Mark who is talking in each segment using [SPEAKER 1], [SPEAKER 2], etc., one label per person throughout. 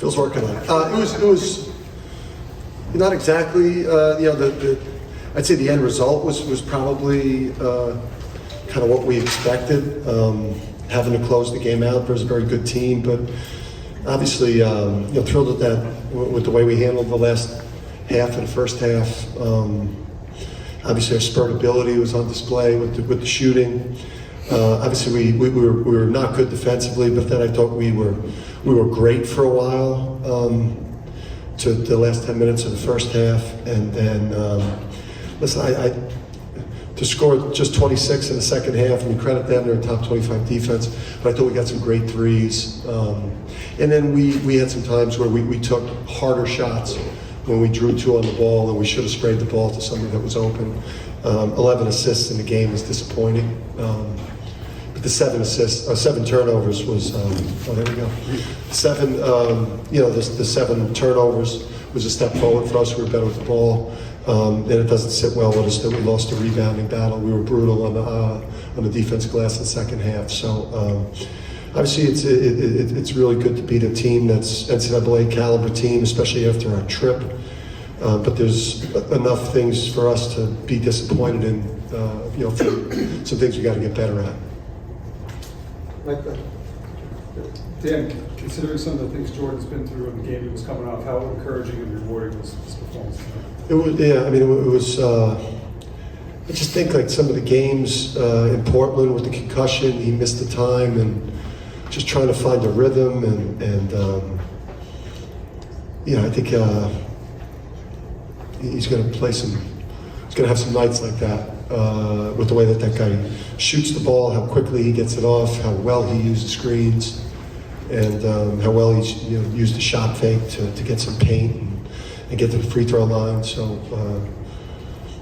[SPEAKER 1] Phil's working on it. It was not exactly, I'd say the end result was probably kind of what we expected. Having to close the game out, there's a very good team, but obviously, thrilled with that, with the way we handled the last half of the first half. Obviously, our spurt ability was on display with the shooting. Obviously, we were not good defensively, but then I thought we were great for a while to the last 10 minutes of the first half, and then listen, to score just 26 in the second half, and we credit them, they're a top 25 defense, but I thought we got some great threes. And then we had some times where we took harder shots when we drew two on the ball, and we should have sprayed the ball to somebody that was open. 11 assists in the game was disappointing. But the 7 turnovers was, there we go. The 7 turnovers was a step forward for us. We were better with the ball. And it doesn't sit well with us that we lost a rebounding battle. We were brutal on the defense glass in the second half. So obviously it's really good to beat a team that's NCAA caliber team, especially after our trip. But there's enough things for us to be disappointed in. Some things we got to get better at.
[SPEAKER 2] Like that. Dan, considering some of the things Jordan's been through in the game he was coming off, how encouraging and rewarding was his performance tonight?
[SPEAKER 1] It was, yeah. I mean, it was. I just think like some of the games in Portland with the concussion, he missed the time, and just trying to find a rhythm, and I think he's going to play some. He's going to have some nights like that with the way that guy shoots the ball, how quickly he gets it off, how well he uses screens, and how well he's used the shot fake to get some paint and get to the free throw line. So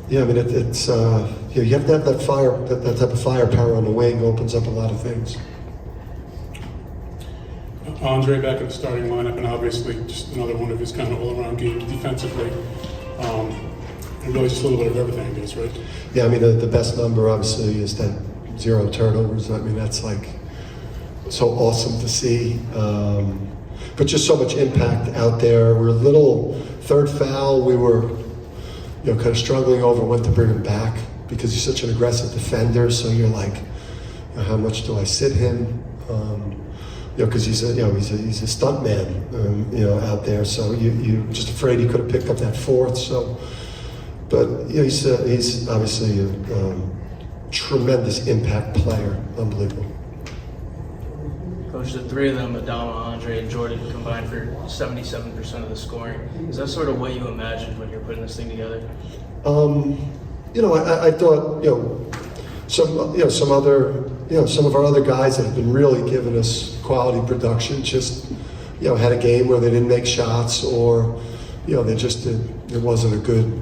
[SPEAKER 1] I mean it's you have to have that fire, that type of firepower on the wing opens up a lot of things.
[SPEAKER 3] Andre back in the starting lineup, and obviously just another one of his kind of all-around games defensively. And really just a little bit of everything, I guess, right?
[SPEAKER 1] Yeah, I mean the best number obviously is that 0 turnovers. I mean that's like so awesome to see. But just so much impact out there. We're a little third foul. We were, kind of struggling over when to bring him back because he's such an aggressive defender. So you're like, how much do I sit him? Because he's a stunt man, out there. So you're just afraid he could have picked up that fourth. So, but he's obviously a tremendous impact player. Unbelievable.
[SPEAKER 4] Coach, the three of them, Adama, Andre, and Jordan, combined for 77% of the scoring. Is that sort of what you imagined when you were putting this thing together?
[SPEAKER 1] I thought, some of our other guys that have been really giving us quality production just, had a game where they didn't make shots, or, they just it wasn't a good,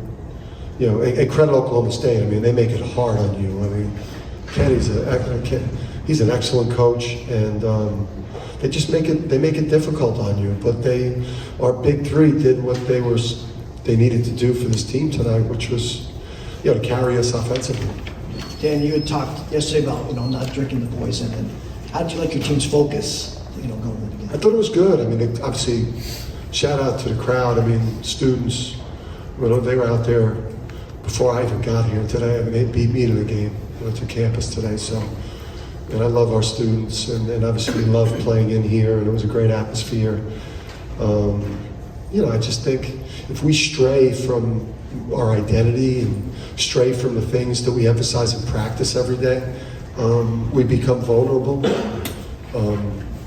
[SPEAKER 1] and credit Oklahoma State. I mean, they make it hard on you. I mean, he's an excellent coach, and they just make it difficult on you. But our big three did what they needed to do for this team tonight, which was, to carry us offensively.
[SPEAKER 5] Dan, you had talked yesterday about not drinking the poison, and how did you like your team's focus, going into the game?
[SPEAKER 1] I thought it was good. I mean, obviously, shout out to the crowd. I mean, students, they were out there before I even got here today. I mean, they beat me to the game. To campus today, so, and I love our students, and obviously we love playing in here, and it was a great atmosphere. I just think if we stray from our identity and stray from the things that we emphasize in practice every day, we become vulnerable,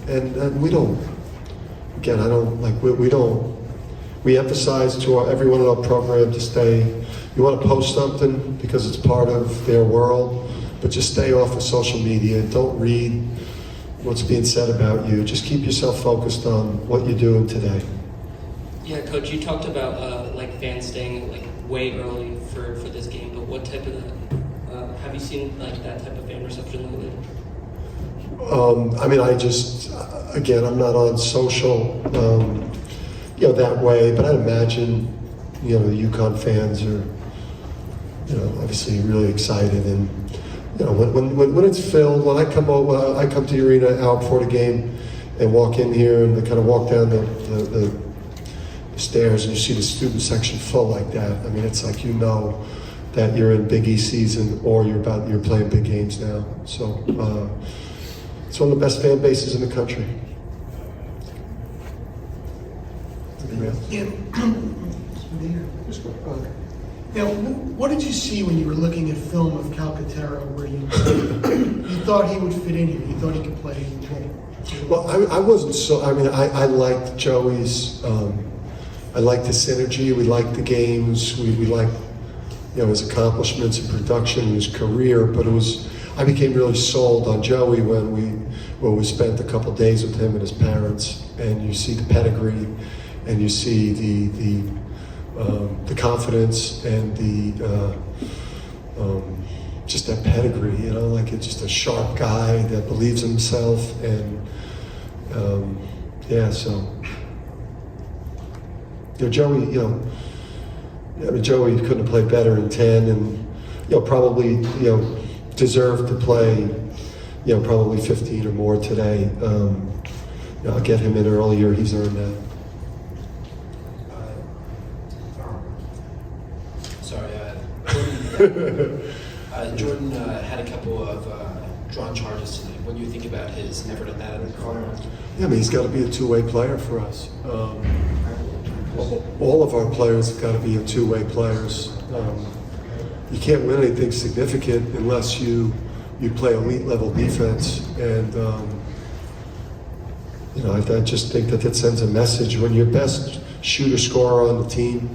[SPEAKER 1] and we don't. Again, I don't like we don't. We emphasize to everyone in our program to stay. You want to post something because it's part of their world, but just stay off of social media. Don't read what's being said about you. Just keep yourself focused on what you're doing today.
[SPEAKER 6] Yeah, Coach, you talked about fans staying way early for this game, but what type of have you seen that type of fan reception lately?
[SPEAKER 1] I mean, again, I'm not on social, that way, but I'd imagine, the UConn fans are, obviously really excited, and when it's filled, when I come to the arena an hour before the game, and walk in here and kind of walk down the stairs and you see the student section full like that, I mean, it's like, you know that you're in Big East season or you're playing big games now. So it's one of the best fan bases in the country.
[SPEAKER 7] Yeah. Now, what did you see when you were looking at film of Calcaterra where you thought he would fit in here? You thought he could play role?
[SPEAKER 1] Well, I wasn't so, I mean, I liked Joey's, I liked his synergy, we liked the games, we liked, you know, his accomplishments in production, his career, but I became really sold on Joey when we spent a couple days with him and his parents, and you see the pedigree, and you see the confidence and the just that pedigree, you know, like it's just a sharp guy that believes in himself, and yeah, so you know, Joey, you know, I mean, Joey couldn't have played better in 10, and you know, probably, you know, deserved to play, you know, probably 15 or more today. You know, I'll get him in earlier. He's earned that.
[SPEAKER 8] Jordan had a couple of drawn charges tonight. When you think about his effort at that in the car,
[SPEAKER 1] Yeah, I mean, he's got to be a two-way player for us. All of our players have got to be two-way players. You can't win anything significant unless you play elite level defense, and you know, I just think that sends a message when your best shooter scorer on the team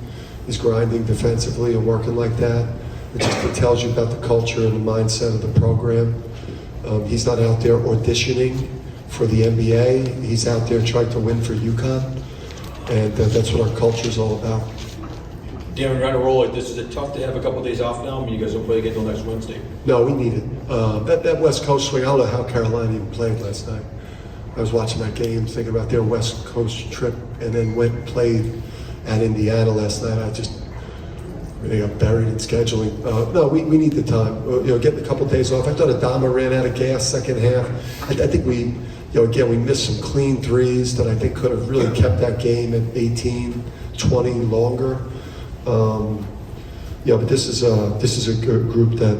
[SPEAKER 1] is grinding defensively and working like that. It tells you about the culture and the mindset of the program. He's not out there auditioning for the NBA. He's out there trying to win for UConn, and that's what our culture is all about.
[SPEAKER 9] Dan, we're on a roll like this. Is it tough to have a couple of days off now? I mean, you guys don't play again until next Wednesday.
[SPEAKER 1] No, we need it. That West Coast swing, I don't know how Carolina even played last night. I was watching that game, thinking about their West Coast trip, and then went and played at Indiana last night. They got buried in scheduling. No, we need the time. You know, getting a couple of days off. I thought Adama ran out of gas second half. I think we, you know, again, we missed some clean threes that I think could have really kept that game at 18, 20 longer. You know, but this is a group that,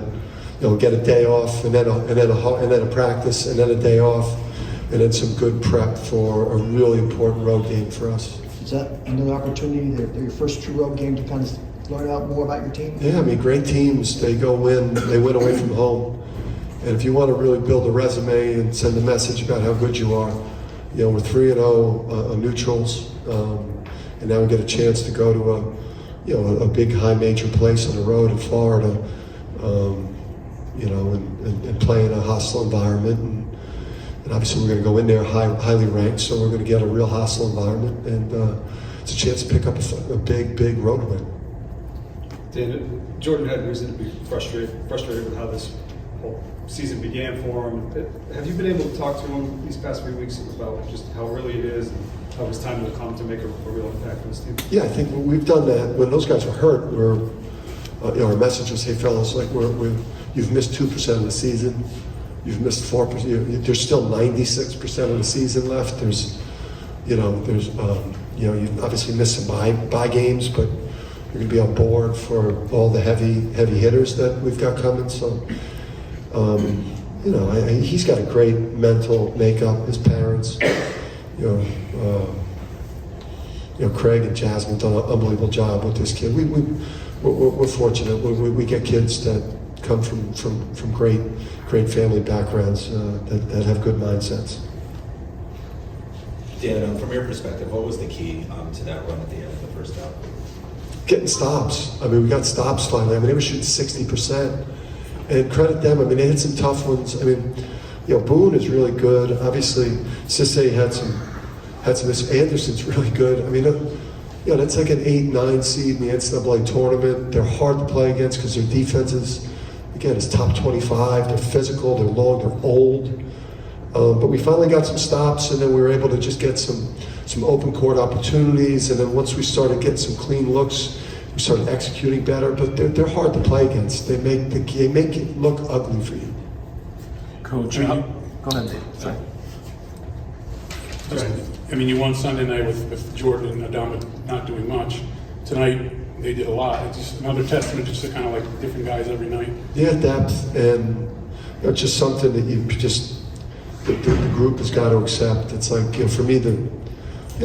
[SPEAKER 1] you know, get a day off and then a practice and then a day off and then some good prep for a really important road game for us.
[SPEAKER 5] Is that another opportunity, your first true road game, to kind of learn out more about your team?
[SPEAKER 1] Yeah, I mean, great teams, they win away from home. And if you want to really build a resume and send a message about how good you are, you know, we're 3-0 on neutrals, and now we get a chance to go to a big high major place on the road in Florida, you know, and play in a hostile environment. And obviously we're going to go in there highly ranked, so we're going to get a real hostile environment, and it's a chance to pick up a big road win.
[SPEAKER 2] Dan, Jordan had reason to be frustrated with how this whole season began for him. Have you been able to talk to him these past 3 weeks about just how early it is and how his time will come to make a real impact on this team?
[SPEAKER 1] Yeah, I think we've done that. When those guys were hurt, you know, our message was, hey fellas, like you've missed 2% of the season. You've missed 4%. There's still 96% of the season left. You know, obviously missed some bye games, but you're going to be on board for all the heavy hitters that we've got coming. So, you know, he's got a great mental makeup. His parents, you know, Craig and Jasmine done an unbelievable job with this kid. We're fortunate. We get kids that come from great family backgrounds that have good mindsets.
[SPEAKER 10] Dan, from your perspective, what was the key to that run at the end of the first half?
[SPEAKER 1] Getting stops. I mean, we got stops finally. I mean, they were shooting 60%. And credit them. I mean, they hit some tough ones. I mean, you know, Boone is really good. Obviously, Cisse had some. Anderson's really good. I mean, you know, that's like an 8-9 seed in the NCAA tournament. They're hard to play against because their defenses, again, is top 25. They're physical. They're long. They're old. But we finally got some stops, and then we were able to just get some open court opportunities. And then once we started getting some clean looks, we started executing better. But they're hard to play against. They make it look ugly for you.
[SPEAKER 11] Coach, go ahead, Dave. Sorry.
[SPEAKER 3] I mean, you won Sunday night with Jordan and Adama not doing much. Tonight, they did a lot. It's just another testament just to kind of like different guys every night.
[SPEAKER 1] Yeah, depth, and just something that you just, the group has got to accept. It's like, for me, the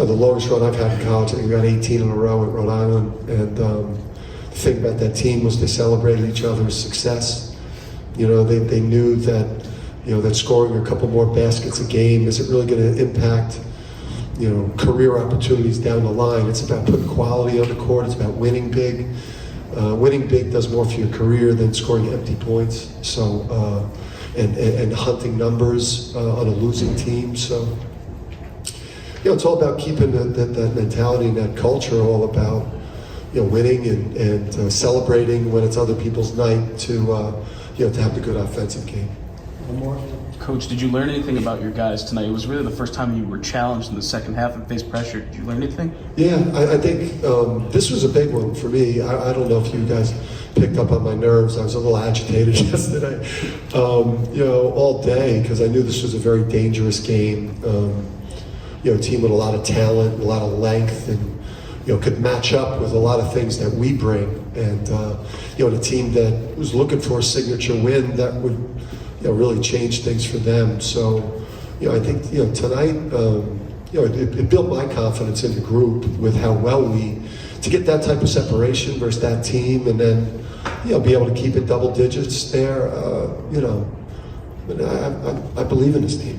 [SPEAKER 1] longest run I've had in college, I think we got 18 in a row at Rhode Island, and the thing about that team was they celebrated each other's success. They knew that, that scoring a couple more baskets a game isn't really going to impact, career opportunities down the line. It's about putting quality on the court. It's about winning big. Winning big does more for your career than scoring empty points. So, and hunting numbers on a losing team. So, it's all about keeping that mentality and that culture, all about, winning and celebrating when it's other people's night to have the good offensive game.
[SPEAKER 5] One more.
[SPEAKER 11] Coach, did you learn anything about your guys tonight? It was really the first time you were challenged in the second half and faced pressure. Did you learn anything?
[SPEAKER 1] Yeah, I think this was a big one for me. I don't know if you guys picked up on my nerves. I was a little agitated yesterday, all day, because I knew this was a very dangerous game. A team with a lot of talent, a lot of length, and could match up with a lot of things that we bring. And a team that was looking for a signature win that would really change things for them. So, I think tonight, it built my confidence in the group with how well to get that type of separation versus that team, and then be able to keep it double digits there. But I believe in this team.